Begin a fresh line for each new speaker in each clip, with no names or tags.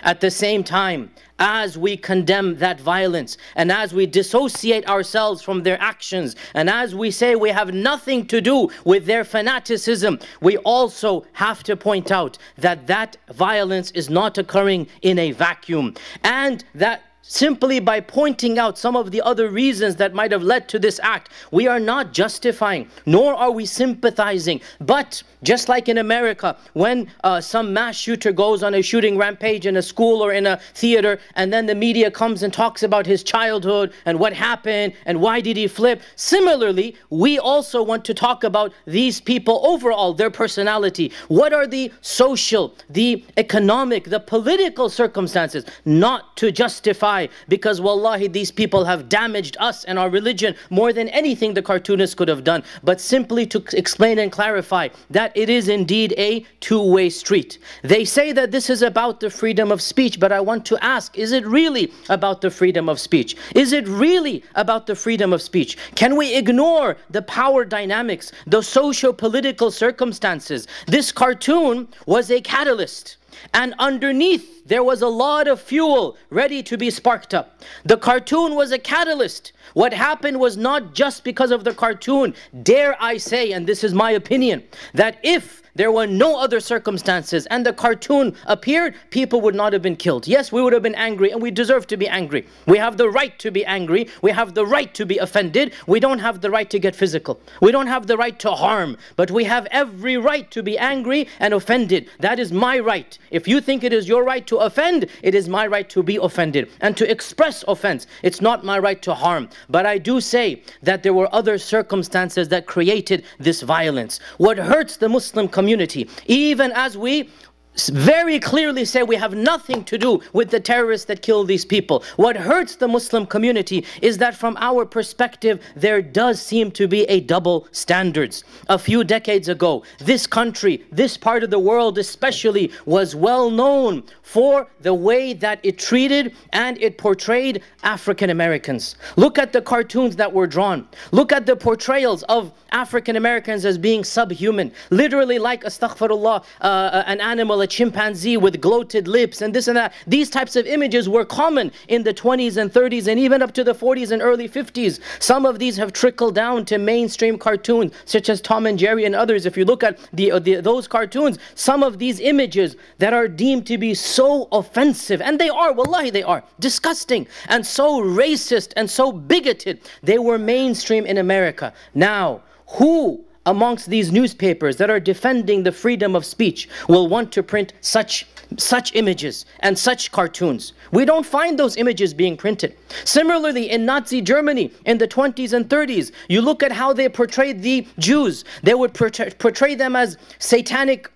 At the same time, as we condemn that violence, and as we dissociate ourselves from their actions, and as we say we have nothing to do with their fanaticism, we also have to point out that that violence is not occurring in a vacuum, and that simply by pointing out some of the other reasons that might have led to this act, we are not justifying, nor are we sympathizing. But just like in America, when some mass shooter goes on a shooting rampage in a school or in a theater, and then the media comes and talks about his childhood and what happened and why did he flip. Similarly, we also want to talk about these people overall, their personality. What are the social, the economic, the political circumstances, not to justify, because wallahi these people have damaged us and our religion more than anything the cartoonists could have done, but simply to explain and clarify that it is indeed a two-way street. They say that this is about the freedom of speech, but I want to ask, is it really about the freedom of speech? Is it really about the freedom of speech? Can we ignore the power dynamics, the socio-political circumstances? This cartoon was a catalyst, and underneath there was a lot of fuel ready to be sparked up. The cartoon was a catalyst. What happened was not just because of the cartoon. Dare I say, and this is my opinion, that if there were no other circumstances and the cartoon appeared, people would not have been killed. Yes, we would have been angry, and we deserve to be angry. We have the right to be angry. We have the right to be offended. We don't have the right to get physical. We don't have the right to harm, but we have every right to be angry and offended. That is my right. If you think it is your right to offend, it is my right to be offended and to express offense. It's not my right to harm. But I do say that there were other circumstances that created this violence. What hurts the Muslim community, even as we very clearly say we have nothing to do with the terrorists that kill these people, what hurts the Muslim community is that from our perspective there does seem to be a double standards. A few decades ago, this country, this part of the world especially, was well known for the way that it treated and it portrayed African Americans. Look at the cartoons that were drawn. Look at the portrayals of African Americans as being subhuman, literally like, astaghfirullah, an animal, a chimpanzee with gloated lips and this and that. These types of images were common in the 20s and 30s and even up to the 40s and early 50s. Some of these have trickled down to mainstream cartoons such as Tom and Jerry and others. If you look at those cartoons, some of these images that are deemed to be so offensive, and they are, wallahi they are, disgusting and so racist and so bigoted, they were mainstream in America. Now, who amongst these newspapers that are defending the freedom of speech will want to print such images and such cartoons? We don't find those images being printed. Similarly, in Nazi Germany in the 20s and 30s, you look at how they portrayed the Jews. They would portray them as satanic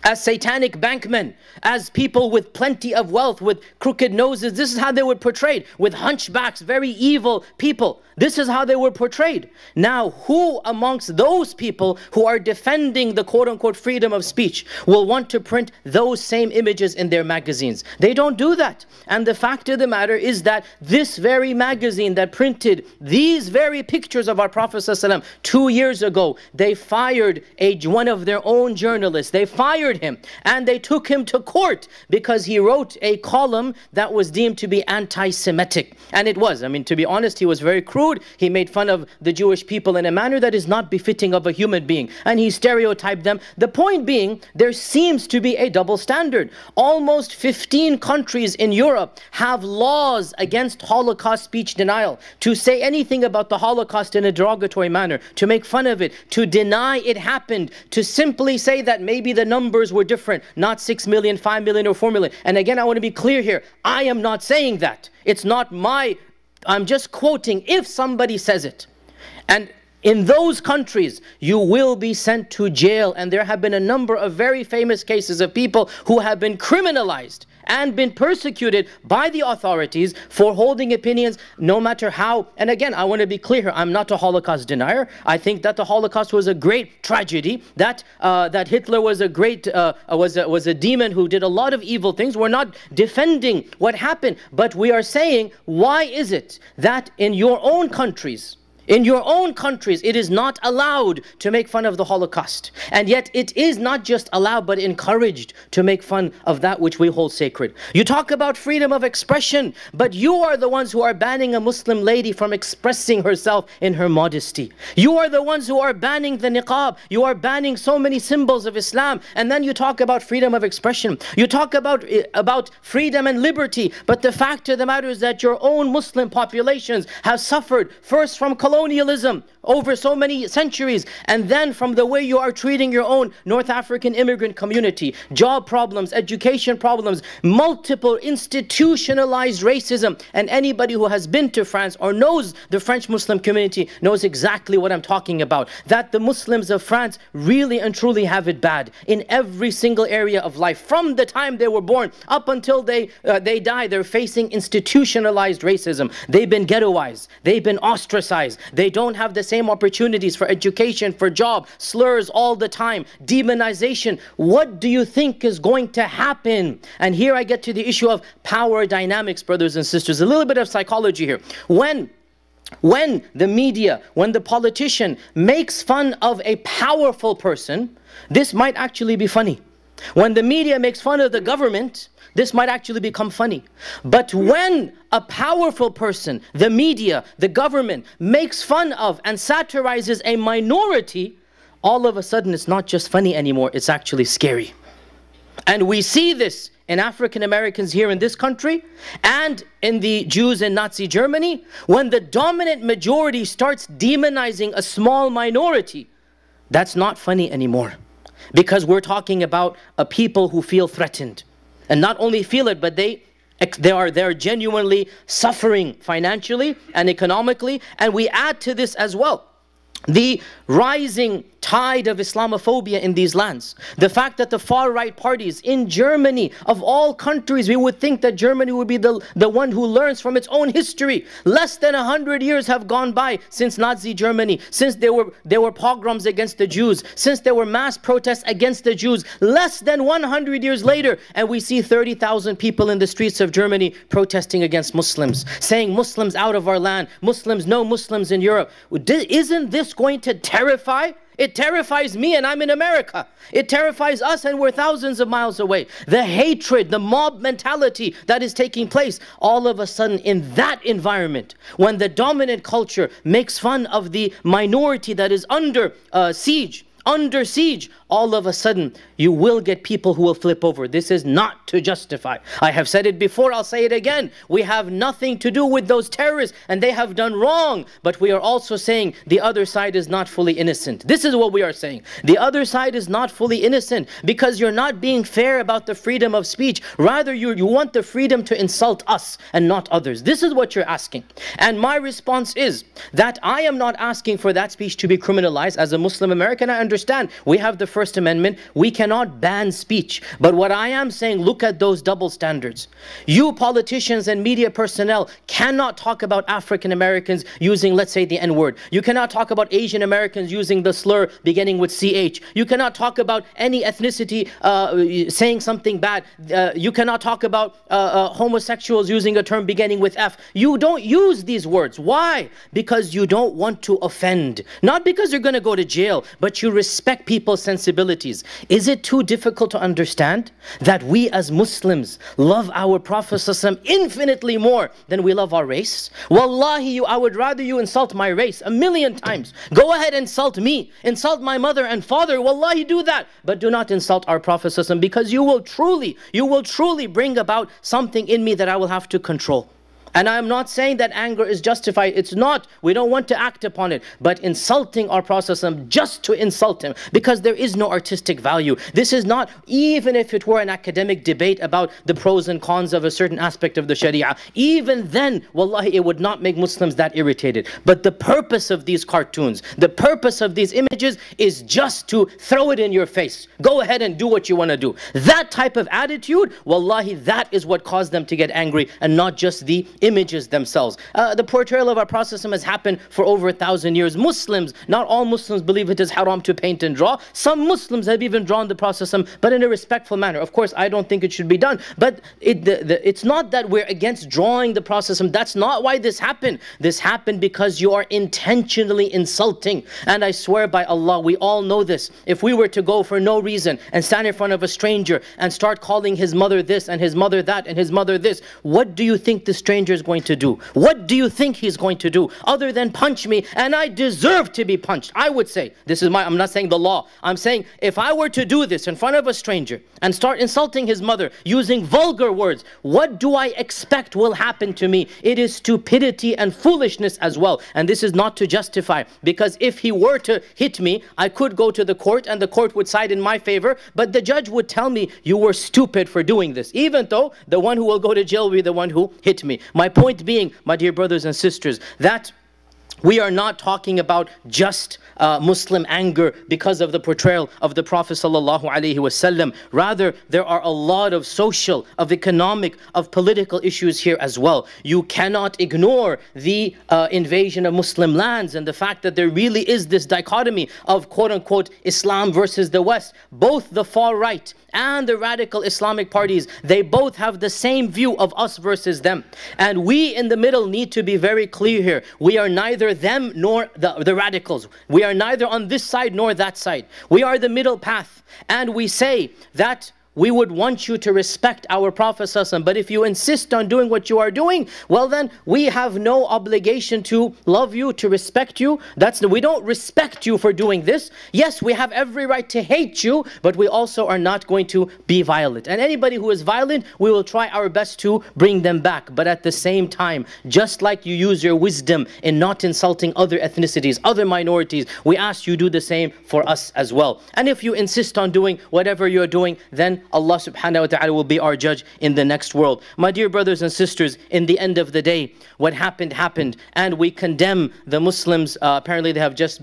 bankmen, as people with plenty of wealth, with crooked noses. This is how they were portrayed, with hunchbacks, very evil people. This is how they were portrayed. Now, who amongst those people who are defending the quote-unquote freedom of speech will want to print those same images in their magazines? They don't do that. And the fact of the matter is that this very magazine that printed these very pictures of our Prophet ﷺ 2 years ago, they fired one of their own journalists. They fired him and they took him to court because he wrote a column that was deemed to be anti-Semitic. And it was. I mean, to be honest, he was very crude. He made fun of the Jewish people in a manner that is not befitting of a human being, and he stereotyped them. The point being, there seems to be a double standard. Almost 15 countries in Europe have laws against Holocaust speech denial. To say anything about the Holocaust in a derogatory manner, to make fun of it, to deny it happened, to simply say that maybe the numbers were different, not 6 million, 5 million or 4 million. And again, I want to be clear here, I am not saying that. It's not I'm just quoting if somebody says it. And in those countries, you will be sent to jail. And there have been a number of very famous cases of people who have been criminalized and been persecuted by the authorities for holding opinions, no matter how. And again, I want to be clear here, I'm not a Holocaust denier. I think that the Holocaust was a great tragedy, that Hitler was a great, was a demon who did a lot of evil things. We're not defending what happened, but we are saying, why is it that in your own countries, In your own countries, it is not allowed to make fun of the Holocaust. And yet it is not just allowed, but encouraged to make fun of that which we hold sacred. You talk about freedom of expression, but you are the ones who are banning a Muslim lady from expressing herself in her modesty. You are the ones who are banning the niqab. You are banning so many symbols of Islam. And then you talk about freedom of expression. You talk about freedom and liberty. But the fact of the matter is that your own Muslim populations have suffered first from colonialism over so many centuries, and then from the way you are treating your own North African immigrant community, job problems, education problems, multiple institutionalized racism. And anybody who has been to France or knows the French Muslim community knows exactly what I'm talking about. That the Muslims of France really and truly have it bad in every single area of life. From the time they were born up until they die, they're facing institutionalized racism. They've been ghettoized. They've been ostracized. They don't have the same opportunities for education, for job, slurs all the time, demonization. What do you think is going to happen? And here I get to the issue of power dynamics, brothers and sisters. A little bit of psychology here. When the media, when the politician makes fun of a powerful person, this might actually be funny. When the media makes fun of the government, this might actually become funny. But when a powerful person, the media, the government, makes fun of and satirizes a minority, all of a sudden it's not just funny anymore, it's actually scary. And we see this in African Americans here in this country and in the Jews in Nazi Germany. When the dominant majority starts demonizing a small minority, that's not funny anymore. Because we're talking about a people who feel threatened. And not only feel it, but they are genuinely suffering financially and economically. And we add to this as well the rising tide of Islamophobia in these lands. The fact that the far-right parties in Germany, of all countries, we would think that Germany would be the one who learns from its own history. Less than 100 years have gone by since Nazi Germany, since there were pogroms against the Jews, since there were mass protests against the Jews. Less than 100 years later, and we see 30,000 people in the streets of Germany protesting against Muslims, saying Muslims out of our land, Muslims, no Muslims in Europe. Isn't this going to terrify? It terrifies me, and I'm in America. It terrifies us, and we're thousands of miles away. The hatred, the mob mentality that is taking place all of a sudden in that environment, when the dominant culture makes fun of the minority that is under siege, all of a sudden you will get people who will flip over. This is not to justify. I have said it before, I'll say it again. We have nothing to do with those terrorists, and they have done wrong. But we are also saying the other side is not fully innocent. This is what we are saying. The other side is not fully innocent, because you're not being fair about the freedom of speech. Rather, you want the freedom to insult us and not others. This is what you're asking. And my response is that I am not asking for that speech to be criminalized. As a Muslim American, I understand we have the First Amendment. We cannot ban speech. But what I am saying, look at those double standards. You politicians and media personnel cannot talk about African Americans using, let's say, the N-word. You cannot talk about Asian Americans using the slur beginning with CH. You cannot talk about any ethnicity saying something bad. You cannot talk about homosexuals using a term beginning with F. You don't use these words. Why? Because you don't want to offend. Not because you're going to go to jail, but you respect people's sensibilities. Is it too difficult to understand that we as Muslims love our Prophet ﷺ infinitely more than we love our race? Wallahi, I would rather you insult my race 1,000,000 times. Go ahead, insult me, insult my mother and father. Wallahi, do that. But do not insult our Prophet ﷺ, because you will truly bring about something in me that I will have to control. And I'm not saying that anger is justified. It's not. We don't want to act upon it. But insulting our Prophet just to insult him, because there is no artistic value. This is not, even if it were an academic debate about the pros and cons of a certain aspect of the Sharia, even then, wallahi, it would not make Muslims that irritated. But the purpose of these cartoons, the purpose of these images is just to throw it in your face. Go ahead and do what you want to do. That type of attitude, wallahi, that is what caused them to get angry, and not just the images themselves. The portrayal of our Prophet has happened for over 1,000 years. Muslims, not all Muslims believe it is haram to paint and draw. Some Muslims have even drawn the Prophet, but in a respectful manner. Of course, I don't think it should be done, but it's not that we're against drawing the Prophet. That's not why this happened. This happened because you are intentionally insulting. And I swear by Allah, we all know this. If we were to go for no reason and stand in front of a stranger and start calling his mother this and his mother that and his mother this, what do you think the stranger is going to do? What do you think he's going to do other than punch me? And I deserve to be punched. I would say, I'm not saying the law. I'm saying if I were to do this in front of a stranger and start insulting his mother using vulgar words, what do I expect will happen to me? It is stupidity and foolishness as well. And this is not to justify, because if he were to hit me, I could go to the court and the court would side in my favor, but the judge would tell me, you were stupid for doing this, even though the one who will go to jail will be the one who hit me. My point being, my dear brothers and sisters, that we are not talking about just Muslim anger because of the portrayal of the Prophet ﷺ. Rather, there are a lot of social, of economic, of political issues here as well. You cannot ignore the invasion of Muslim lands and the fact that there really is this dichotomy of quote-unquote Islam versus the West. Both the far right and the radical Islamic parties, they both have the same view of us versus them. And we in the middle need to be very clear here. We are neither them nor the radicals. We are neither on this side nor that side. We are the middle path. And we say that we would want you to respect our Prophet ﷺ, but if you insist on doing what you are doing, well then we have no obligation to love you, to respect you. We don't respect you for doing this. Yes, we have every right to hate you, but we also are not going to be violent. And anybody who is violent, we will try our best to bring them back. But at the same time, just like you use your wisdom in not insulting other ethnicities, other minorities, we ask you do the same for us as well. And if you insist on doing whatever you're doing, then Allah subhanahu wa ta'ala will be our judge in the next world. My dear brothers and sisters, in the end of the day, what happened, happened. And we condemn the Muslims. Apparently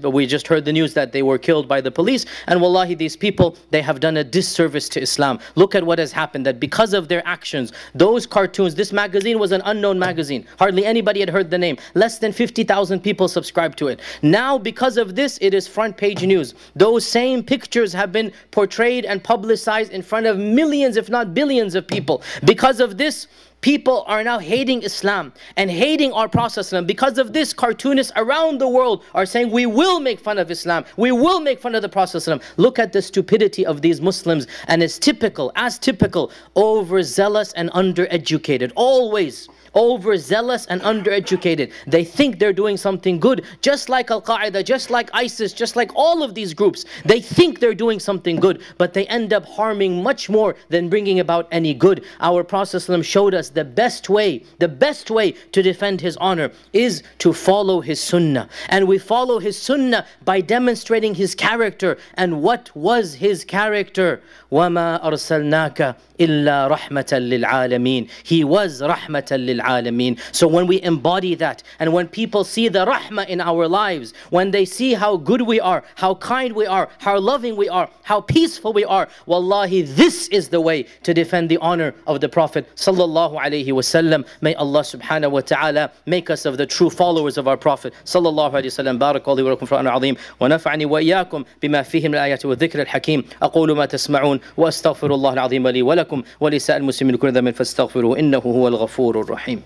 we just heard the news that they were killed by the police. And wallahi, these people, they have done a disservice to Islam. Look at what has happened, that because of their actions, those cartoons, this magazine was an unknown magazine. Hardly anybody had heard the name. Less than 50,000 people subscribed to it. Now, because of this, it is front page news. Those same pictures have been portrayed and publicized in front of millions, if not billions of people. Because of this, people are now hating Islam and hating our Prophet. Because of this, cartoonists around the world are saying, we will make fun of Islam, we will make fun of the Prophet. Look at the stupidity of these Muslims, and it's typical, overzealous and undereducated. Always overzealous and undereducated. They think they're doing something good, just like Al-Qaeda, just like ISIS, just like all of these groups. They think they're doing something good, but they end up harming much more than bringing about any good. Our Prophet ﷺ showed us the best way to defend his honor is to follow his sunnah. And we follow his sunnah by demonstrating his character. And what was his character? وَمَا أَرْسَلْنَاكَ إِلَّا رَحْمَةً لِلْعَالَمِينَ. He was رَحْمَةً لِلْعَالَمِينَ. So when we embody that, and when people see the rahmah in our lives, when they see how good we are, how kind we are, how loving we are, how peaceful we are, wallahi, this is the way to defend the honor of the Prophet sallallahu alaihi wasallam. May Allah subhanahu wa ta'ala make us of the true followers of our Prophet sallallahu alaihi wasallam. Barakallahu wa lakum fi al-Qur'an al-azim wa nafa'ani wa iyyakum bima fihi min al-ayati wa dhikr al-hakim. Aqulu ma tasma'un wa astaghfirullah al-azim li wa lakum wa li sa'il muslimin kulli dhanbin fastaghfiruhu innahu huwal ghafurur rahim.